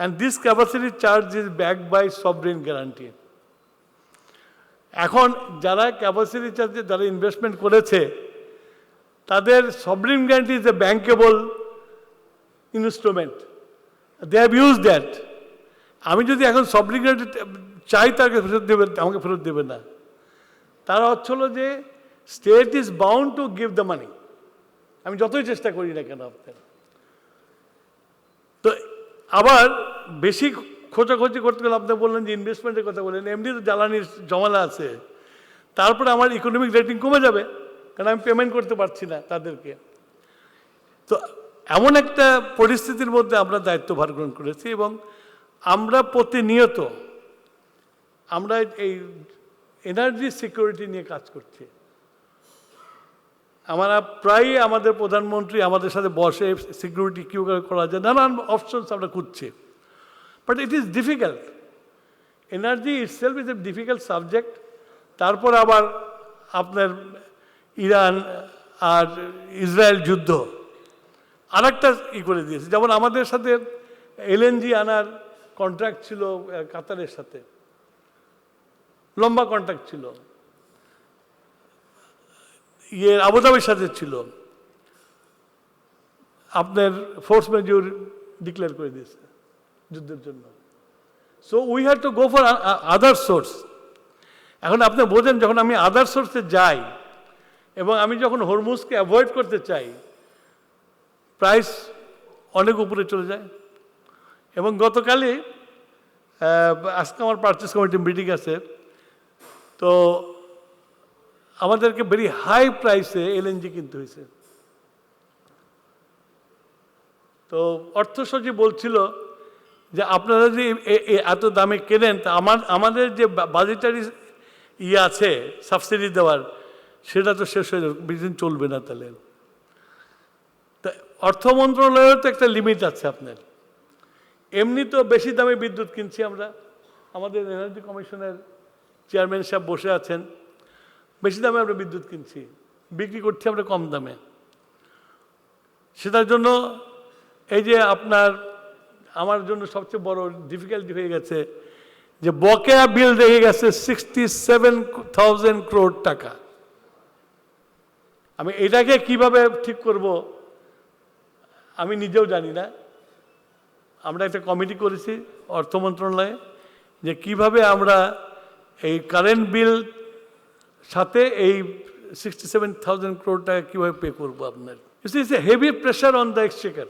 and this capacity charge is backed by sovereign guarantee. এখন যারা capacity চার্জে যারা ইনভেস্টমেন্ট করেছে তাদের sovereign guarantee is a bankable instrument, they have use that. আমি যদি এখন সভরেন গ্যারান্টি চাই তাকে ফেরত দেবে, আমাকে ফেরত দেবে না। তার অর্থ হলো যে state is bound to give the money, আমি যতই চেষ্টা করি না কেন আপনার। তো আবার বেশি খোঁজাখুঁজি করতে গেলে আপনি বললেন যে ইনভেস্টমেন্টের কথা বললেন, এমনি তো জ্বালানির জমালা আছে, তারপরে আমার ইকোনমিক রেটিং কমে যাবে কারণ আমি পেমেন্ট করতে পারছি না তাদেরকে। তো এমন একটা পরিস্থিতির মধ্যে আমরা দায়িত্বভার গ্রহণ করেছি এবং আমরা প্রতিনিয়ত আমরা এই এনার্জি সিকিউরিটি নিয়ে কাজ করছি। আমরা প্রায়ই আমাদের প্রধানমন্ত্রী আমাদের সাথে বসে সিকিউরিটি কী করা যায় নানান অপশনস আমরা খুঁজছি, but it is difficult. Energy itself is a difficult subject. তারপর আবার আপনার ইরান আর ইসরায়েল যুদ্ধ আর একটা করে দিয়েছে। যেমন আমাদের সাথে এলএনজি আনার কন্ট্রাক্ট ছিল কাতারের সাথে, লম্বা কন্ট্রাক্ট ছিল, আবুধাবির সাথে ছিল, আপনার ফোর্স মেজর ডিক্লেয়ার করে দিয়েছে যুদ্ধের জন্য। So we had to go for other source. এখন আপনি বোঝেন যখন আমি আদার সোর্সে যাই এবং আমি যখন হরমুজকে অ্যাভয়েড করতে চাই, প্রাইস অনেক উপরে চলে যায়। এবং গতকালই আজকে আমার পারচেস কমিটি মিটিং আছে, তো আমাদেরকে ভেরি হাই প্রাইসে এলএনজি কিনতে হয়েছে। তো অর্থ সচিব বলছিল যে আপনারা যে এত দামে কেনেন তা আমাদের যে বাজেটারি আছে সাবসিডি দেওয়ার সেটা তো শেষ হয়ে যাবে, বেশি দিন চলবে না। তাহলে তা অর্থ মন্ত্রণালয়ের তো একটা লিমিট আছে আপনার। এমনি তো বেশি দামে বিদ্যুৎ কিনছি আমরা, আমাদের এনার্জি কমিশনের চেয়ারম্যান সাহেব বসে আছেন, বেশি দামে আমরা বিদ্যুৎ কিনছি, বিক্রি করছি আমরা কম দামে। সেটার জন্য এই যে আপনার আমার জন্য সবচেয়ে বড় ডিফিকাল্টি হয়ে গেছে যে বকেয়া বিল রেখে গেছে 67,000 crore টাকা। আমি এটাকে কিভাবে ঠিক করব আমি নিজেও জানি না। আমরা একটা কমিটি করেছি অর্থ মন্ত্রণালয়ে যে কিভাবে আমরা এই কারেন্ট বিল সাথে এই 67,000 crore টাকা কীভাবে পে করবো আপনার। It's a heavy pressure on the Exchequer.